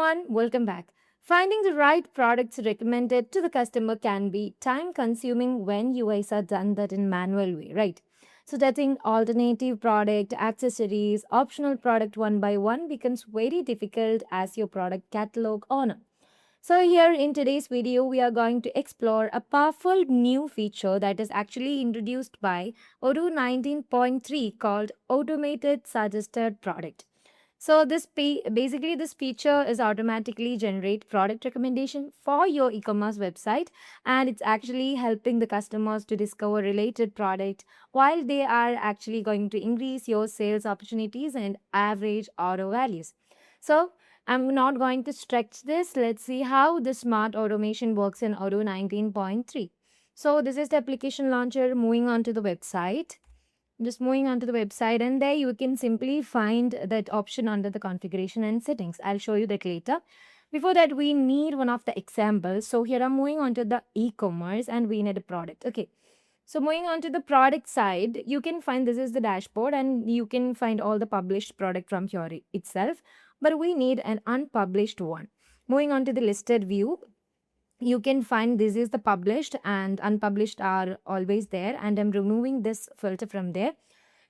everyone, welcome back. Finding the right products recommended to the customer can be time consuming when you guys are done that in manual way, right? So getting alternative product, accessories, optional product one by one becomes very difficult as your product catalog on. So here in today's video, we are going to explore a powerful new feature that is actually introduced by Odoo 19.3 called Automated Suggested Product. So basically this feature is automatically generate product recommendation for your e-commerce website, and it's actually helping the customers to discover related product while they are actually going to increase your sales opportunities and average order values. So I'm not going to stretch this. Let's see how the smart automation works in Odoo 19.3. So this is the application launcher. Moving on to the website, just moving on to the website, and there you can simply find that option under the configuration and settings. I'll show you that later. Before that, we need one of the examples. So here I'm moving on to the e-commerce and we need a product. Okay. So moving on to the product side, you can find this is the dashboard and you can find all the published product from here itself. But we need an unpublished one. Moving on to the listed view, you can find this is the published and unpublished are always there, and I'm removing this filter from there.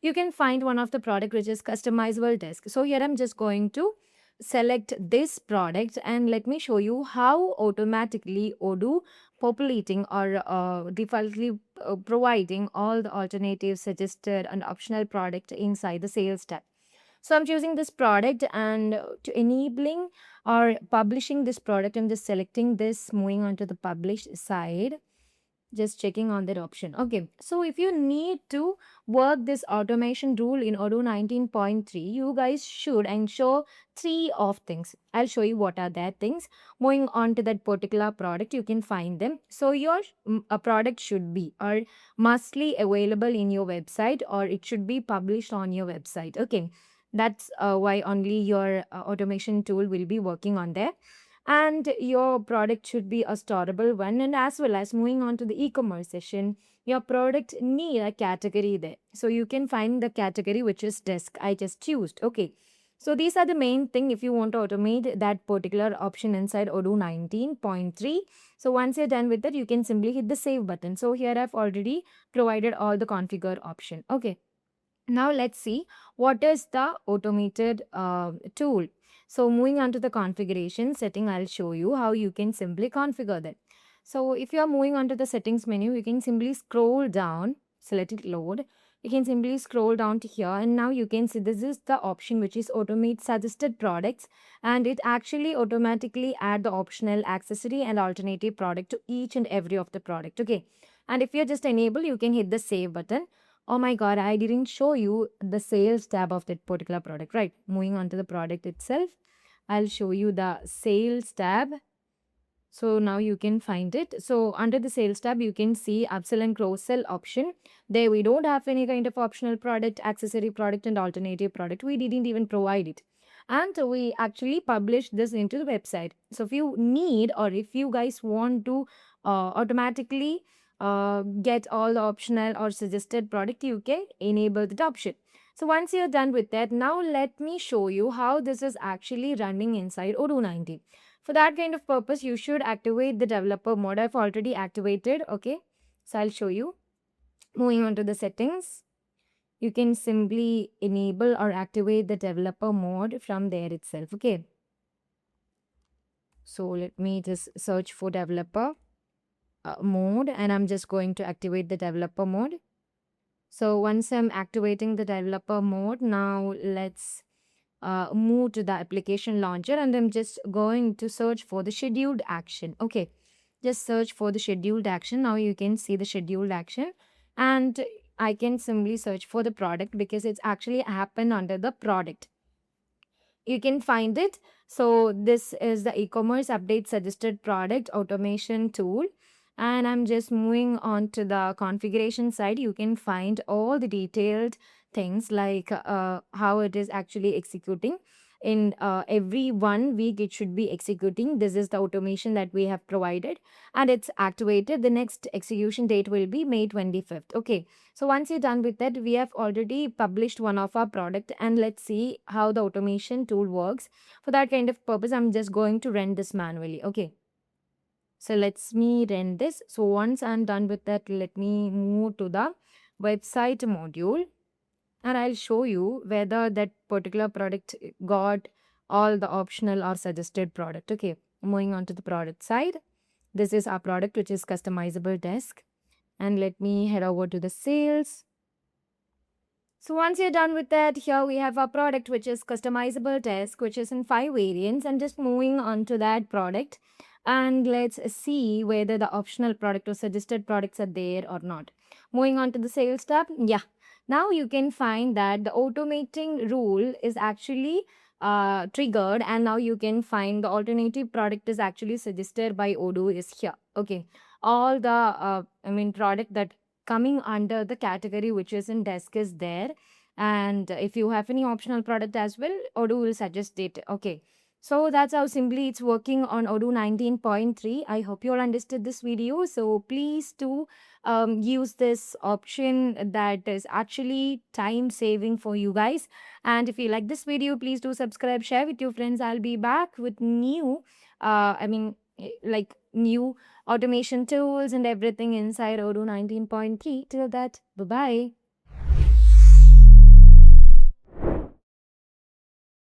You can find one of the product which is customizable desk. So here I'm just going to select this product and let me show you how automatically Odoo populating or defaultly providing all the alternative suggested and optional product inside the sales tab. So I'm choosing this product, and to enabling or publishing this product, I'm just selecting this, moving on to the published side, just checking on that option. Okay, so if you need to work this automation rule in Odoo 19.3, you guys should ensure three of things. I'll show you what are that things. Moving on to that particular product, you can find them. So your a product should be or mustly available in your website, or it should be published on your website. Okay, that's why only your automation tool will be working on there. And your product should be a storable one, and as well as moving on to the e-commerce session, your product need a category there. So you can find the category which is desk. I just choose. Okay. So these are the main thing if you want to automate that particular option inside Odoo 19.3. So once you're done with that, you can simply hit the save button. So here I've already provided all the configure option. Okay. Now let's see what is the automated tool. So moving on to the configuration setting, I'll show you how you can simply configure that. So if you are moving on to the settings menu, you can simply scroll down, select it load. You can simply scroll down to here, and now you can see this is the option which is automate suggested products, and it actually automatically add the optional accessory and alternative product to each and every of the product. Okay. And if you just enable, you can hit the save button. Oh my god, I didn't show you the sales tab of that particular product, right? Moving on to the product itself, I'll show you the sales tab. So now you can find it. So under the sales tab, you can see upsell and cross sell option. There we don't have any kind of optional product, accessory product and alternative product. We didn't even provide it. And we actually published this into the website. So if you need, or if you guys want to automatically get all the optional or suggested product, you can enable that option. So once you're done with that, now let me show you how this is actually running inside Odoo 19. For that kind of purpose, you should activate the developer mode. I've already activated. Okay, so I'll show you. Moving on to the settings, you can simply enable or activate the developer mode from there itself. Okay, so let me just search for developer mode, and I'm just going to activate the developer mode. So once I'm activating the developer mode, now let's move to the application launcher, and I'm just going to search for the scheduled action. Okay, just search for the scheduled action. Now you can see the scheduled action, and I can simply search for the product because it's actually happened under the product. You can find it. So this is the e-commerce update suggested product automation tool. And I'm just moving on to the configuration side. You can find all the detailed things like how it is actually executing. in every 1 week it should be executing. This is the automation that we have provided, and it's activated. The next execution date will be May 25th. Okay, so once you're done with that, we have already published one of our product, and let's see how the automation tool works. For that kind of purpose, I'm just going to run this manually. Okay, so let's me run this. So once I'm done with that, let me move to the website module, and I'll show you whether that particular product got all the optional or suggested product. Okay, moving on to the product side. This is our product, which is customizable desk. And let me head over to the sales. So once you're done with that, here we have our product, which is customizable desk, which is in 5 variants. And just moving on to that product, and let's see whether the optional product or suggested products are there or not. Moving on to the sales tab, yeah. Now you can find that the automating rule is actually triggered, and now you can find the alternative product is actually suggested by Odoo is here. Okay, all the product that coming under the category which is in desk is there, and if you have any optional product as well, Odoo will suggest it. Okay, so that's how simply it's working on Odoo 19.3. I hope you all understood this video. So please do use this option that is actually time saving for you guys. And if you like this video, please do subscribe, share with your friends. I'll be back with new like new automation tools and everything inside Odoo 19.3. Till that, bye bye.